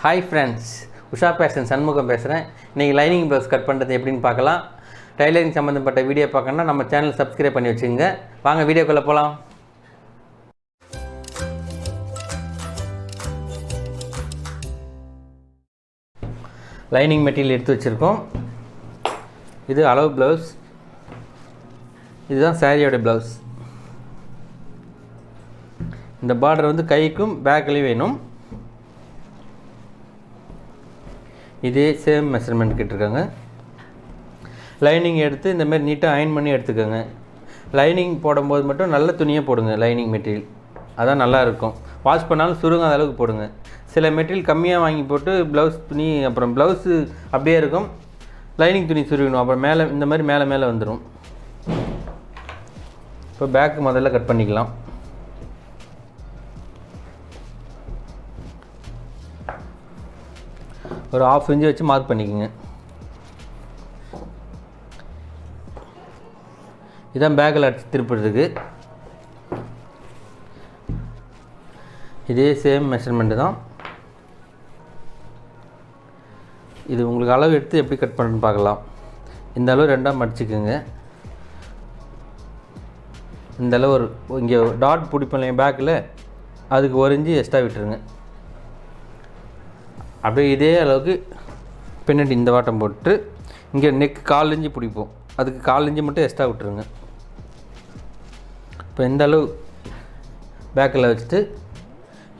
Hi friends, USHA FASHIONS Shanmugam பேசுகிறேன். இன்றைக்கி lining blouse cut பண்ணுறது எப்படின்னு பார்க்கலாம். டைலரிங் சம்மந்தப்பட்ட வீடியோ பார்க்கணுன்னா நம்ம சேனல் சப்ஸ்கிரைப் பண்ணி வச்சுக்கோங்க. வாங்க வீடியோக்குள்ளே போகலாம். லைனிங் மெட்டீரியல் எடுத்து வச்சுருக்கோம். இது அளவு ப்ளவுஸ், இதுதான் சாரியோட ப்ளவுஸ். இந்த பார்டர் வந்து கைக்கும் பேக்லேயும் வேணும். இதே சேம் மெஷர்மெண்ட் கேட்டிருக்காங்க. லைனிங் எடுத்து இந்தமாரி நீட்டாக அயன் பண்ணி எடுத்துக்கோங்க. லைனிங் போடும்போது மட்டும் நல்ல துணியாக போடுங்க. லைனிங் மெட்டீரியல் அதான் நல்லாயிருக்கும். வாஷ் பண்ணாலும் சுருங்காத அளவுக்கு போடுங்க. சில மெட்டீரியல் கம்மியாக வாங்கி போட்டு ப்ளவுஸ் துணி அப்புறம் ப்ளவுஸு அப்படியே இருக்கும், லைனிங் துணி சுருகணும், அப்புறம் மேலே இந்த மாதிரி மேலே வந்துடும். இப்போ பேக்கு முதல்ல கட் பண்ணிக்கலாம். ஒரு 1/2 இன்ச்சு வச்சு மார்க் பண்ணிக்கோங்க. இதான் பேக்கில் அடித்து திருப்பிடுறதுக்கு. இதே சேம் மெஷர்மெண்ட்டு தான். இது உங்களுக்கு அளவு எடுத்து எப்படி கட் பண்ணுறதுன்னு பார்க்கலாம். இந்த அளவு 2ஆக மடிச்சுக்குங்க. இந்த அளவு ஒரு இங்கே டாட் பிடிப்போம் பேக்கில், அதுக்கு 1 இன்ச்சு எக்ஸ்ட்ரா விட்டுருங்க. அப்படியே இதே அளவுக்கு பின்னாடி இந்த வாட்டம் போட்டு இங்கே நெக் 1/4 இன்ச்சு பிடிப்போம், அதுக்கு 1/4 இன்ச்சு மட்டும் எக்ஸ்ட்ரா விட்டுருங்க. இப்போ இந்த அளவு பேக்கில் வச்சுட்டு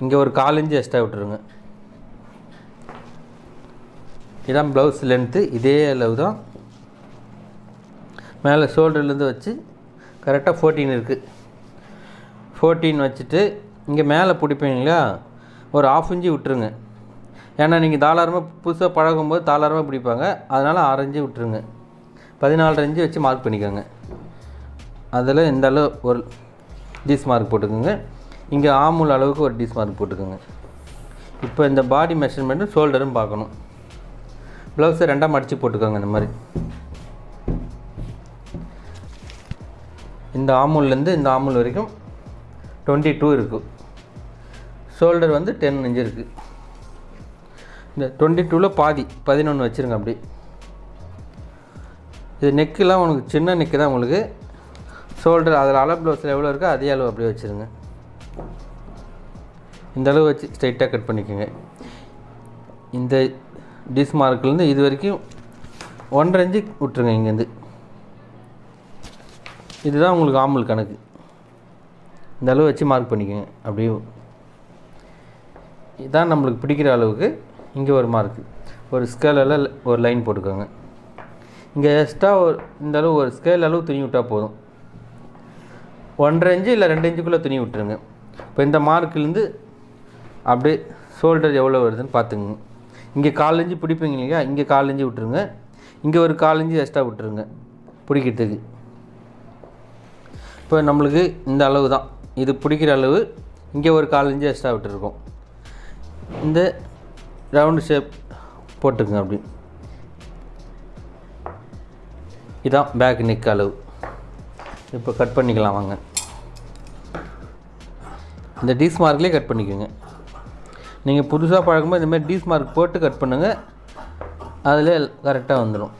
இங்கே ஒரு 1/4 இன்ச்சு எக்ஸ்ட்ரா விட்டுருங்க. இதான் ப்ளவுஸ் லென்த்து. இதே அளவு தான் மேலே ஷோல்டர்லேருந்து வச்சு கரெக்டாக 14 இருக்குது. 14 வச்சுட்டு இங்கே மேலே பிடிப்பீங்களா, ஒரு 1/2 இன்ச்சு விட்டுருங்க. ஏன்னா நீங்கள் தாராளமாக புதுசாக பழகும்போது தாராளமாக பிடிப்பாங்க, அதனால் 6 இன்ச்சு விட்டுருங்க. 14 இன்ச்சு வச்சு மார்க் பண்ணிக்கோங்க. அதில் இந்த அளவு ஒரு டீஸ் மார்க் போட்டுக்கோங்க. இங்கே ஆமுல் அளவுக்கு ஒரு டீஸ் மார்க் போட்டுக்கோங்க. இப்போ இந்த பாடி மெஷர்மெண்ட்டும் ஷோல்டரும் பார்க்கணும். ப்ளவுஸை 2ஆக மடித்து போட்டுக்கோங்க. இந்த மாதிரி இந்த ஆமுல்லேருந்து இந்த ஆமுல் வரைக்கும் 22 இருக்குது. ஷோல்டர் வந்து 10 இன்ச்சு இருக்குது. இந்த 22ல் பாதி 11 வச்சுருங்க. அப்படி இது நெக்கெலாம் உங்களுக்கு சின்ன நெக்கு தான் உங்களுக்கு. ஷோல்டர் அதில் அளவு ப்ளவுஸில் எவ்வளோ இருக்கோ அதே அளவு அப்படியே வச்சுருங்க. இந்த அளவு வச்சு ஸ்ட்ரைட்டாக கட் பண்ணிக்கோங்க. இந்த டிஸ் மார்க்லேருந்து இது வரைக்கும் 1.5 இன்ச்சு விட்டுருங்க. இங்கேருந்து இதுதான் உங்களுக்கு ஆமுல் கணக்கு. இந்த அளவு வச்சு மார்க் பண்ணிக்கோங்க. அப்படியே இதுதான் நம்மளுக்கு பிடிக்கிற அளவுக்கு. இங்கே ஒரு மார்க்கு, ஒரு ஸ்கேலில் ஒரு லைன் போட்டுக்கோங்க. இங்கே எக்ஸ்ட்ரா இந்த அளவு ஒரு ஸ்கேல் அளவு துணி விட்டால் போதும். 1.5 இன்ச்சு இல்லை 2 இன்ச்சுக்குள்ளே துணி விட்டுருங்க. இப்போ இந்த மார்க்லேருந்து அப்படியே ஷோல்டர் எவ்வளோ வருதுன்னு பார்த்துங்க. இங்கே 1/4 இன்ச்சு பிடிப்பீங்க இல்லையா, இங்கே 1/4 இன்ச்சு விட்டுருங்க. இங்கே ஒரு 1/4 இன்ச்சு எக்ஸ்ட்ரா விட்டுருங்க பிடிக்கிறதுக்கு. இப்போ நம்மளுக்கு இந்த அளவு தான் இது பிடிக்கிற அளவு. இங்கே ஒரு 1/4 இன்ச்சு எக்ஸ்ட்ரா விட்டுருக்கோம். இந்த ரவுண்டு ஷேப் போட்டுக்குங்க. அப்படி இதான் பேக் நெக் அளவு. இப்போ கட் பண்ணிக்கலாம் வாங்க. இந்த டீஸ் மார்க்லேயே கட் பண்ணிக்கோங்க. நீங்கள் புதுசாக பழகும்போது இந்தமாதிரி டீஸ் மார்க் போட்டு கட் பண்ணுங்கள், அதில் கரெக்டாக வந்துடும்.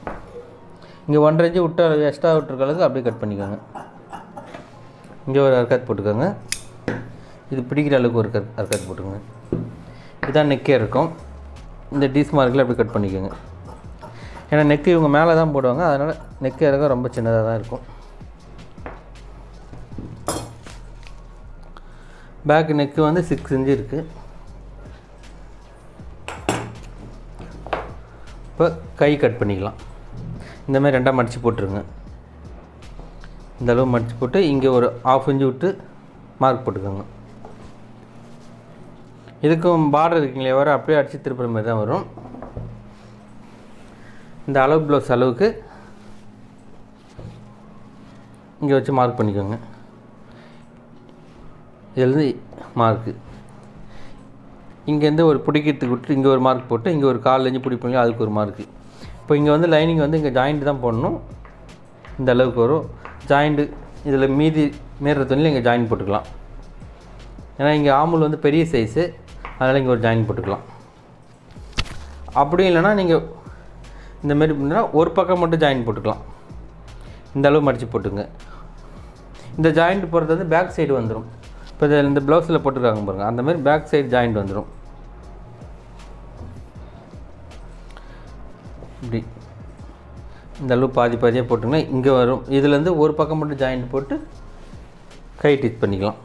இங்கே 1.5 இன்ச்சு விட்டு எக்ஸ்ட்ரா விட்டுருக்க அளவுக்கு அப்படியே கட் பண்ணிக்கோங்க. இங்கே ஒரு அர்க்கத் போட்டுக்கோங்க. இது பிடிக்கிற அளவுக்கு ஒரு அர்க்கத் போட்டுக்கோங்க. இதான் நெக்கே இருக்கும். இந்த டீஸ் மார்க்கில் அப்படி கட் பண்ணிக்கோங்க. ஏன்னா நெக்கு இவங்க மேலே தான் போடுவாங்க, அதனால் நெக்கு இறக்க ரொம்ப சின்னதாக தான் இருக்கும். பேக் நெக்கு வந்து 6 இன்ச்சு இருக்குது. இப்போ கை கட் பண்ணிக்கலாம். இந்தமாதிரி 2ஆக மடித்து போட்டுருங்க. இந்த அளவு மடித்து போட்டு இங்கே ஒரு 1/2 இன்ச்சு விட்டு மார்க் போட்டுக்கோங்க. இதுக்கும் பார்டர் இருக்குங்களே வர அப்படியே அடித்து திருப்புற மாதிரி தான் வரும். இந்த அளவு ப்ளவுஸ் அளவுக்கு இங்கே வச்சு மார்க் பண்ணிக்கோங்க. இதுலேருந்து மார்க்கு இங்கேருந்து ஒரு பிடிக்கிறதுக்கு விட்டு இங்கே ஒரு மார்க் போட்டு இங்கே ஒரு 1/4 இன்ச்சு பிடிப்பீங்க, அதுக்கு ஒரு மார்க்கு. இப்போ இங்கே வந்து லைனிங் வந்து இங்கே ஜாயிண்ட் தான் போடணும். இந்த அளவுக்கு வரும் ஜாயிண்ட்டு. இதில் மீற துணியில் இங்கே ஜாயின் போட்டுக்கலாம். ஏன்னா இங்கே ஆமுல் வந்து பெரிய சைஸு, அதனால் இங்கே ஒரு ஜாயின் போட்டுக்கலாம். அப்படி இல்லைனா நீங்கள் இந்த மாதிரி பண்ணால் ஒரு பக்கம் மட்டும் ஜாயின் போட்டுக்கலாம். இந்த அளவு மடித்து போட்டுங்க. இந்த ஜாயிண்ட் போகிறது வந்து பேக் சைடு வந்துடும். இப்போ இந்த ப்ளவுஸில் போட்டுருக்காங்க பாருங்கள், அந்த மாதிரி பேக் சைடு ஜாயிண்ட் வந்துடும். இப்படி இந்த அளவு பாதி பாதியாக போட்டுங்கன்னா இங்கே வரும். இதுலேருந்து ஒரு பக்கம் மட்டும் ஜாயிண்ட் போட்டு கை டிச் பண்ணிக்கலாம்.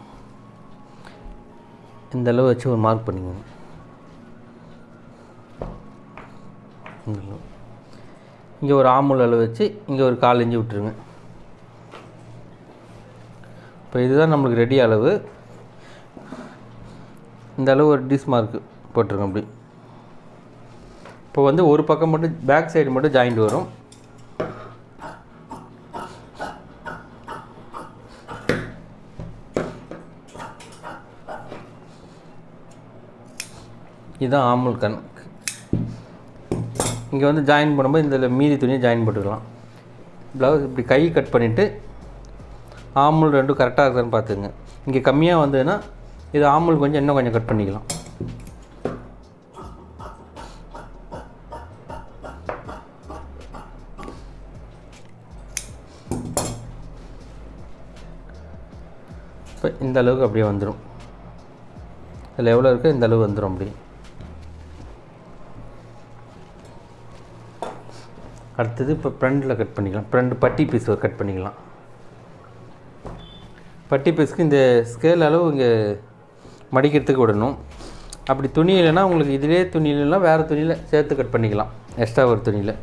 இந்த அளவு வச்சு ஒரு மார்க் பண்ணிக்கோங்க. இங்கே ஒரு ஆமுல் அளவு வச்சு இங்கே ஒரு 1/4 இன்ச்சு விட்டுருங்க. இப்போ இதுதான் நம்மளுக்கு ரெடி அளவு. இந்த அளவு ஒரு டிஸ் மார்க் போட்டுருங்க. அப்படி இப்போ வந்து ஒரு பக்கம் மட்டும் பேக் சைடு மட்டும் ஜாயிண்ட் வரும். இதுதான் ஆமுல் கணக்கு. இங்கே வந்து ஜாயின் பண்ணும்போது இதில் மீதி துணியை ஜாயின் போட்டுக்கலாம். ப்ளவுஸ் இப்படி கை கட் பண்ணிவிட்டு ஆமுல் ரெண்டும் கரெக்டாக இருக்குதுன்னு பார்த்துங்க. இங்கே கம்மியாக வந்ததுன்னா இது ஆமுல் கொஞ்சம் இன்னும் கொஞ்சம் கட் பண்ணிக்கலாம். இப்போ இந்த அளவுக்கு அப்படியே வந்துடும். இதில் எவ்வளோ இருக்குது இந்த அளவு வந்துடும். அப்படி அடுத்தது இப்போ ஃப்ரண்டில் கட் பண்ணிக்கலாம். ஃப்ரண்ட் பட்டி பீஸ் கட் பண்ணிக்கலாம். பட்டி பீஸ்க்கு இந்த ஸ்கேல் அளவு இங்கே மடிக்கிறதுக்கு விடணும். அப்படி துணி இல்லைன்னா உங்களுக்கு இதிலே துணி இல்லைன்னா வேறு துணியில் சேர்த்து கட் பண்ணிக்கலாம். எக்ஸ்ட்ரா ஒரு துணியில்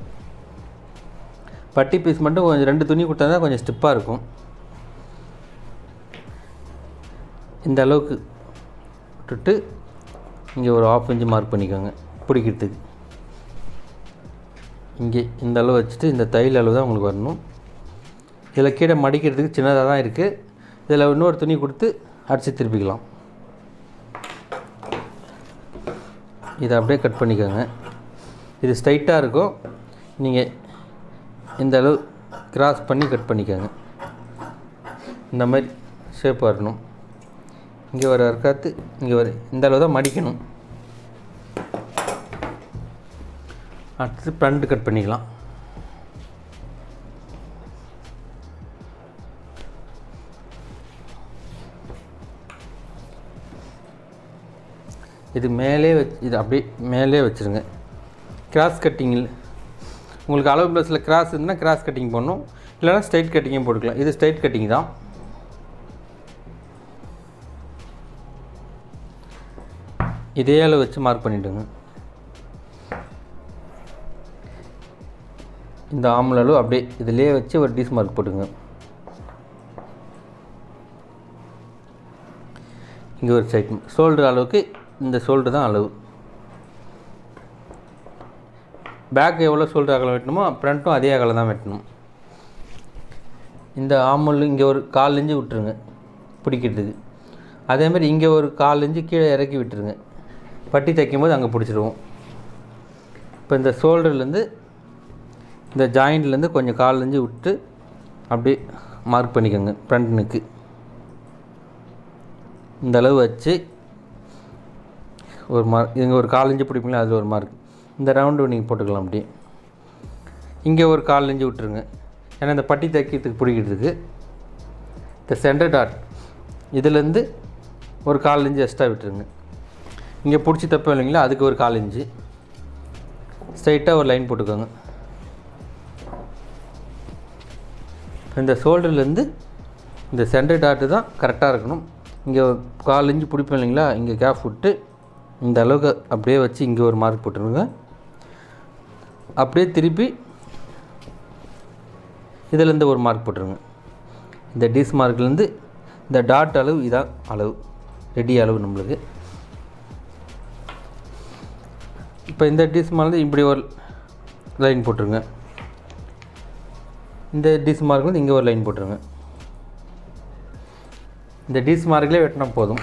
பட்டி பீஸ் மட்டும் கொஞ்சம் 2 துணி கொடுத்தா தான் கொஞ்சம் ஸ்டிப்பாக இருக்கும். இந்த அளவுக்கு விட்டுட்டு இங்கே ஒரு 1/2 இன்ச்சு மார்க் பண்ணிக்கோங்க பிடிக்கிறதுக்கு. இங்கே இந்த அளவு வச்சுட்டு இந்த தையல் அளவு தான் உங்களுக்கு வரணும். இதில் கீழே மடிக்கிறதுக்கு சின்னதாக தான் இருக்குது. இதில் இன்னொரு துணி கொடுத்து அடித்து திருப்பிக்கலாம். இதை அப்படியே கட் பண்ணிக்கோங்க. இது ஸ்ட்ரைட்டாக இருக்கும். நீங்கள் இந்த அளவு கிராஸ் பண்ணி கட் பண்ணிக்கோங்க. இந்த மாதிரி ஷேப் வரணும். இங்கே வர இருக்காத்து இங்கே வர இந்த அளவு தான் மடிக்கணும். அடுத்து ஃப்ரண்ட் கட் பண்ணிக்கலாம். இது மேலே வச்சு இது அப்படியே மேலே வச்சுருங்க. கிராஸ் கட்டிங்கில் உங்களுக்கு அளவு ப்ளஸில் கிராஸ் இருந்தால் கிராஸ் கட்டிங் பண்ணணும், இல்லைனா ஸ்ட்ரைட் கட்டிங்கும் போட்டுக்கலாம். இது ஸ்ட்ரைட் கட்டிங் தான். இதே அளவு வச்சு மார்க் பண்ணிவிடுங்க. இந்த ஆம்ல அளவு அப்படியே இதிலே வச்சு ஒரு டீஸ் மார்க் போட்டுங்க. இங்கே ஒரு சைட் ஷோல்டர் அளவுக்கு இந்த ஷோல்டர் தான் அளவு. பேக் எவ்வளோ ஷோல்டர் அகலம் வெட்டணுமோ ஃப்ரண்ட்டும் அதே அகலம் தான் வெட்டணும். இந்த ஆமுல் இங்கே ஒரு 1/4 இன்ச்சு விட்டுருங்க பிடிக்கிறதுக்கு. அதேமாதிரி இங்கே ஒரு 1/4 இன்ச்சு கீழே இறக்கி விட்டுருங்க. பட்டி தைக்கும்போது அங்கே பிடிச்சிடுவோம். இப்போ இந்த ஷோல்டர்லேருந்து இந்த ஜாயிண்ட்லேருந்து கொஞ்சம் 1/4 இன்ச்சு விட்டு அப்படியே மார்க் பண்ணிக்கோங்க. ஃப்ரண்ட் நெக்கு இந்த அளவு வச்சு ஒரு மார்க். இங்கே ஒரு 1/4 இன்ச்சு பிடிப்பீங்களா, அதில் ஒரு மார்க். இந்த ரவுண்டு நீங்கள் போட்டுக்கலாம். அப்படியே இங்கே ஒரு 1/4 இன்ச்சு விட்டுருங்க. ஏன்னா இந்த பட்டி தைக்கிறதுக்கு பிடிக்கிறதுக்கு இந்த சென்டர் டாட் இதுலேருந்து ஒரு 1/4 இன்ச்சு எக்ஸ்ட்ரா விட்டுருங்க. இங்கே பிடிச்சி தப்போம் இல்லைங்களா, அதுக்கு ஒரு 1/4 இன்ச்சு ஸ்ட்ரைட்டாக ஒரு லைன் போட்டுக்கோங்க. இந்த ஷோல்டர்லேருந்து இந்த சென்டர் டாட்டு தான் கரெக்டாக இருக்கணும். இங்கே ஒரு 1/4 இன்ச்சு பிடிப்போம் இல்லைங்களா, இங்கே கேப் விட்டு இந்த அளவுக்கு அப்படியே வச்சு இங்கே ஒரு மார்க் போட்டுருங்க. அப்படியே திருப்பி இதிலேருந்து ஒரு மார்க் போட்டுருங்க. இந்த டீஸ் மார்க்லேருந்து இந்த டாட் அளவு இதான் அளவு, ரெடி அளவு நம்மளுக்கு. இப்போ இந்த டீஸ் மார்க் இப்படி ஒரு லைன் போட்டுருங்க. இந்த டீஸ் மார்க் வந்து இங்கே ஒரு லைன் போட்டுருங்க. இந்த டீஸ் மார்க்லேயே வெட்டினா போதும்.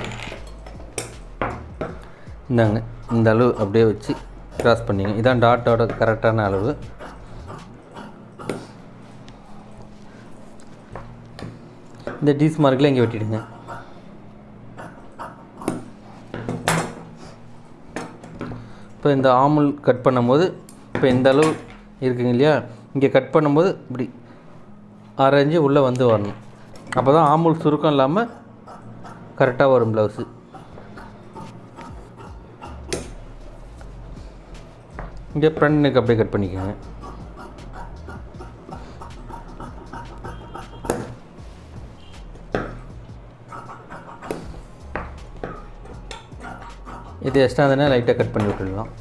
இந்தாங்க இந்த அளவு அப்படியே வச்சு கிராஸ் பண்ணிங்க. இதான் டாட்டோட கரெக்டான அளவு. இந்த டீஸ் மார்க்கில் இங்கே வெட்டிடுங்க. இப்போ இந்த ஆமுல் கட் பண்ணும்போது இப்போ இந்த அளவு இருக்குங்க இல்லையா, இங்கே கட் பண்ணும்போது இப்படி 1/2 இன்ச்சு உள்ளே வந்து வரணும். அப்போ தான் ஆமுல் சுருக்கம் இல்லாமல் கரெக்டாக வரும் ப்ளவுஸு. இங்கே ஃப்ரண்ட் நெக் அப்படியே கட் பண்ணிக்கோங்க. இது எக்ஸ்ட்ரா இருந்தால் லைட்டாக கட் பண்ணி விட்டுடலாம்.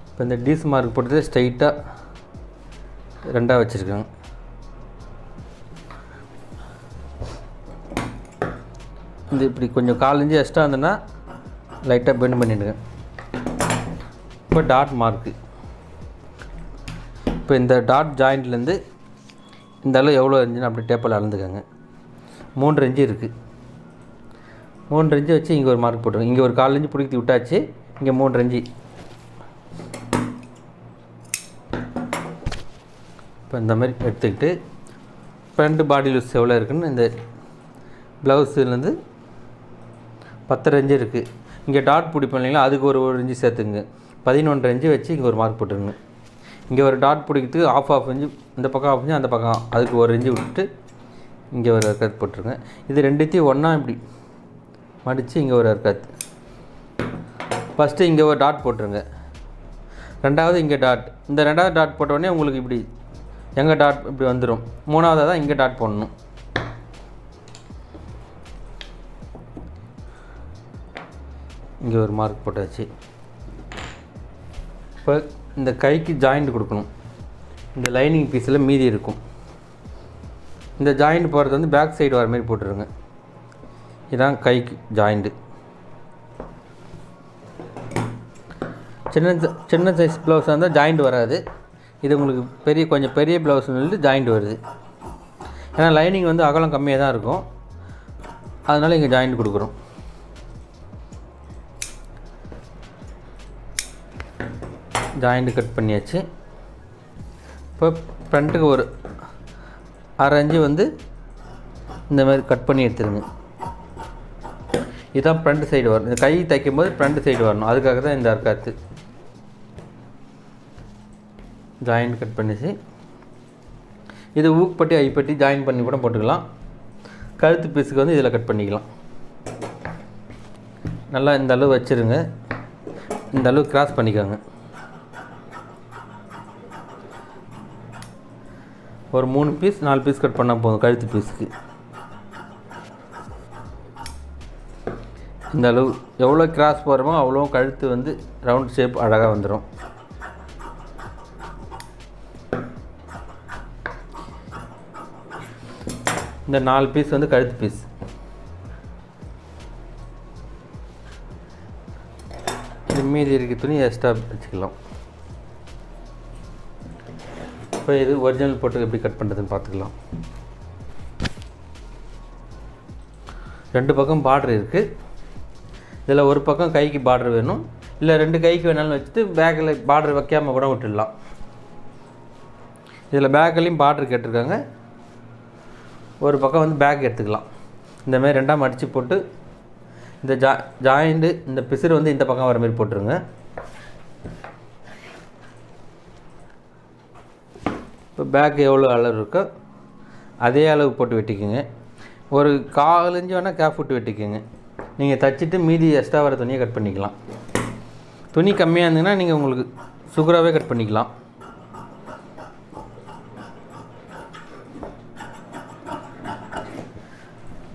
இப்போ இந்த டீஸ் மார்க் போட்டு ஸ்ட்ரைட்டாக 2ஆக வச்சுருக்காங்க. இந்த இப்படி கொஞ்சம் 1/4 இன்ச்சு எக்ஸ்ட்ரா இருந்ததுன்னா லைட்டாக பெண்ட் பண்ணிவிடுங்க. இப்போ டாட் மார்க்கு, இப்போ இந்த டாட் ஜாயிண்ட்லேருந்து இந்த அளவு எவ்வளோ இருந்துச்சுன்னு அப்படி டேப்பில் அளந்துக்கோங்க. 3 இன்ச்சு இருக்குது. 3 இன்ச்சு வச்சு இங்கே ஒரு மார்க் போட்டுருங்க. இங்கே ஒரு 1/4 இன்ச்சு பிடிக்கி விட்டாச்சு. இங்கே 3 இன்ச்சு. இப்போ இந்த மாதிரி எடுத்துக்கிட்டு ஃப்ரண்ட் பாடி லூஸ் எவ்வளோ இருக்குதுன்னு இந்த ப்ளவுஸுலேருந்து 10.5 இன்ச்சு இருக்குது. இங்கே டாட் பிடிப்போம் இல்லைங்களா, அதுக்கு ஒரு இன்ச்சு சேர்த்துங்க. 11.5 இன்ச்சு வச்சு இங்கே ஒரு மார்க் போட்டுருங்க. இங்கே ஒரு டாட் பிடிக்கிறதுக்கு ஆஃப் இன்ச்சு, இந்த பக்கம் ஆஃப் இன்ச்சு, அந்த பக்கம் அதுக்கு ஒரு இன்ச்சு விட்டுட்டு இங்கே ஒரு அர்க்காத்து போட்டுருங்க. இது ரெண்டுத்தையும் ஒன்றா இப்படி மடித்து இங்கே ஒரு அர்க்காத்து. ஃபஸ்ட்டு இங்கே ஒரு டாட் போட்டுருங்க. ரெண்டாவது இங்கே டாட். இந்த 2வது டாட் போட்டோடனே உங்களுக்கு இப்படி எங்கே டாட் இப்படி வந்துடும். 3ஆவதாக தான் இங்கே டாட் போடணும். இங்கே ஒரு மார்க் போட்டாச்சு. இப்போ இந்த கைக்கு ஜாயிண்ட் கொடுக்கணும். இந்த லைனிங் பீஸில் மீதி இருக்கும். இந்த ஜாயிண்ட் போகிறது வந்து பேக் சைடு வர மாதிரி போட்டுருங்க. இதுதான் கைக்கு ஜாயிண்ட்டு. சின்ன சைஸ் ப்ளவுஸாக இருந்தால் ஜாயிண்ட் வராது. இது உங்களுக்கு கொஞ்சம் பெரிய ப்ளவுஸ்னு ஜாயிண்ட் வருது. ஏன்னா லைனிங் வந்து அகலம் கம்மியாக தான் இருக்கும், அதனால் இங்கே ஜாயிண்ட் கொடுக்குறோம். ஜாயிண்ட் கட் பண்ணியாச்சு. இப்போ ஃப்ரண்ட்டுக்கு ஒரு 1/2 இன்ச்சு வந்து இந்த மாதிரி கட் பண்ணி எடுத்துருங்க. இதுதான் ஃப்ரண்ட் சைடு வரணும். இந்த கை தைக்கும் போது ஃப்ரண்ட் சைடு வரணும். அதுக்காக தான் இந்த அர்க்காத்து. ஜாயிண்ட் கட் பண்ணிச்சு. இது ஊக்குப்பட்டி ஐப்பட்டி ஜாயின் பண்ணி கூட போட்டுக்கலாம். கழுத்து பீஸுக்கு வந்து இதில் கட் பண்ணிக்கலாம். நல்லா இந்த அளவு வச்சுருங்க. இந்த அளவு கிராஸ் பண்ணிக்கோங்க. ஒரு 3 பீஸ் 4 பீஸ் கட் பண்ணால் போதும் கழுத்து பீஸுக்கு. இந்த அளவு எவ்வளோ கிராஸ் போகிறோமோ அவ்வளோ கழுத்து வந்து ரவுண்ட் ஷேப் அழகாக வந்துடும். இந்த 4 பீஸ் வந்து கழுத்து பீஸ். இது மீதி இருக்க துணி எக்ஸ்ட்ரா வச்சுக்கலாம். இப்போ இது ஒரிஜினல் போட்டு எப்படி கட் பண்ணுறதுன்னு பார்த்துக்கலாம். 2 பக்கம் பார்டர் இருக்குது. இதில் ஒரு பக்கம் கைக்கு பார்டர் வேணும், இல்லை 2 கைக்கு வேணாலும் வச்சுட்டு பேக்கில் பார்டர் வைக்காமல் கூட விட்டுடலாம். இதில் பேக்லேயும் பார்டர் கேட்டிருக்காங்க. ஒரு பக்கம் வந்து பேக் எடுத்துக்கலாம். இந்தமாதிரி 2ஆக மடித்து போட்டு இந்த ஜாயிண்ட்டு இந்த பிசுறு வந்து இந்த பக்கம் வர மாதிரி போட்டுருங்க. இப்போ பேக் எவ்வளோ அளவு இருக்கோ அதே அளவு போட்டு வெட்டிக்குங்க. ஒரு 1/4 இன்ச்சு வேணால் கேப் விட்டு வெட்டிக்குங்க. நீங்கள் தைச்சிட்டு மீதி எக்ஸ்ட்ரா வர துணியை கட் பண்ணிக்கலாம். துணி கம்மியாக இருந்ததுன்னா நீங்கள் உங்களுக்கு சுகராகவே கட் பண்ணிக்கலாம்.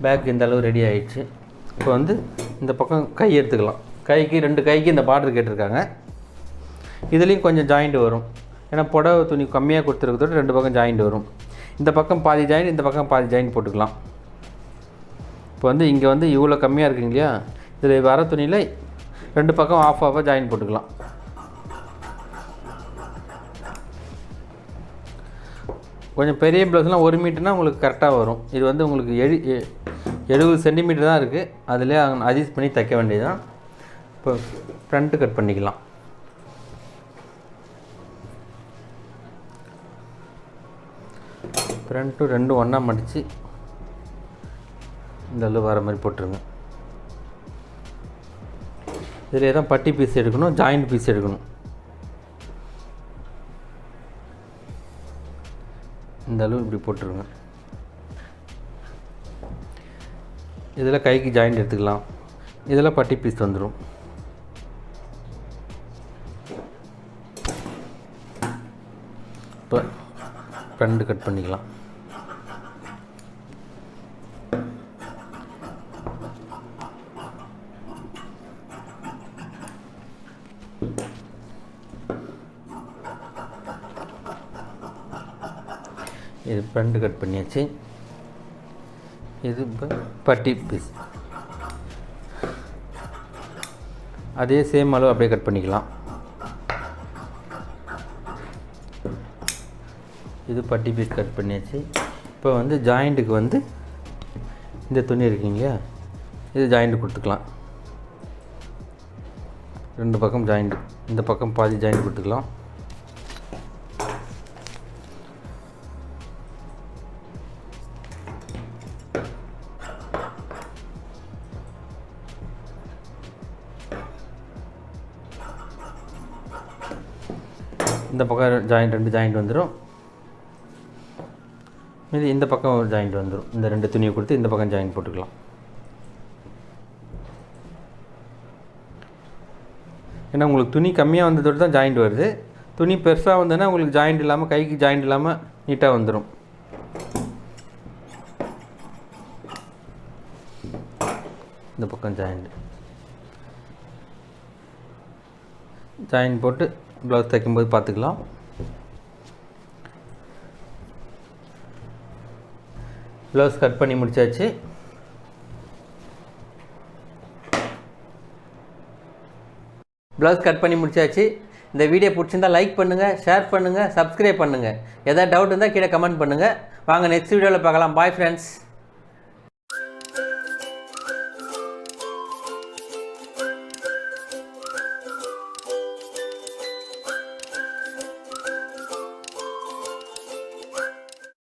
பேக் இந்த அளவு ரெடி ஆகிடுச்சு. இப்போ வந்து இந்த பக்கம் கை எடுத்துக்கலாம். கைக்கு 2 கைக்கு இந்த பார்டர் கேட்டிருக்காங்க. இதுலேயும் கொஞ்சம் ஜாயிண்ட் வரும். ஏன்னா புடவை துணி கம்மியாக கொடுத்துருக்கதோட 2 பக்கம் ஜாயிண்ட் வரும். இந்த பக்கம் பாதி ஜாயிண்ட், இந்த பக்கம் பாதி ஜாயிண்ட் போட்டுக்கலாம். இப்போ வந்து இங்கே வந்து இவ்வளோ கம்மியாக இருக்குங்க இல்லையா, இதில் வர துணியில் 2 பக்கம் ஆஃபாக ஜாயின் போட்டுக்கலாம். கொஞ்சம் பெரிய ப்ளவுஸ்லாம் 1 மீட்டர்னால் உங்களுக்கு கரெக்டாக வரும். இது வந்து உங்களுக்கு 70 சென்டிமீட்டர் தான் இருக்குது. அதிலே அட்ஜஸ்ட் பண்ணி தைக்க வேண்டியது தான். இப்போ ஃப்ரண்ட்டு கட் பண்ணிக்கலாம். ஃப்ரண்ட்டு 2 ஒன்றா மடித்து இந்த அளவு வர மாதிரி போட்டுருங்க. இதிலே தான் பட்டி பீஸ் எடுக்கணும், ஜாயிண்ட் பீஸ் எடுக்கணும். இந்த அளவு இப்படி போட்டுருங்க. இதில் கைக்கு ஜாயிண்ட் எடுத்துக்கலாம். இதில் பட்டி பீஸ் வந்துடும். இப்போ ஃப்ரண்ட் கட் பண்ணிக்கலாம். இது ஃப்ரண்ட் கட் பண்ணியாச்சு. இது இப்போ பட்டி பீஸ். அதே சேம் அளவு அப்படியே கட் பண்ணிக்கலாம். இது பட்டி பீஸ் கட் பண்ணியாச்சு. இப்போ வந்து ஜாயிண்ட்டுக்கு வந்து இந்த துணி இருக்குங்களா, இது ஜாயிண்ட் கொடுத்துக்கலாம். 2 பக்கம் ஜாயிண்ட், இந்த பக்கம் பாதி ஜாயிண்ட் கொடுத்துக்கலாம். இந்த பக்கம் ஜாயிண்ட் 2 ஜாயிண்ட் வந்துடும். இது இந்த பக்கம் ஒரு ஜாயிண்ட் வந்துடும். இந்த 2 துணியை கொடுத்து இந்த பக்கம் ஜாயிண்ட் போட்டுக்கலாம். ஏன்னா உங்களுக்கு துணி கம்மியாக வந்ததோடு தான் ஜாயிண்ட் வருது. துணி பெருசாக வந்ததுன்னா உங்களுக்கு ஜாயிண்ட் இல்லாமல், கைக்கு ஜாயிண்ட் இல்லாமல் நீட்டாக வந்துடும். இந்த பக்கம் ஜாயிண்ட் போட்டு ப்ளவுஸ் தைக்கும்போது பார்த்துக்கலாம். ப்ளவுஸ் கட் பண்ணி முடிச்சாச்சு. ப்ளவுஸ் கட் பண்ணி முடிச்சாச்சு. இந்த வீடியோ பிடிச்சிருந்தால் லைக் பண்ணுங்கள், ஷேர் பண்ணுங்கள், சப்ஸ்கிரைப் பண்ணுங்கள். எதாவது டவுட் இருந்தால் கீழே கமெண்ட் பண்ணுங்கள். வாங்க நெக்ஸ்ட் வீடியோவில் பார்க்கலாம். Bye friends.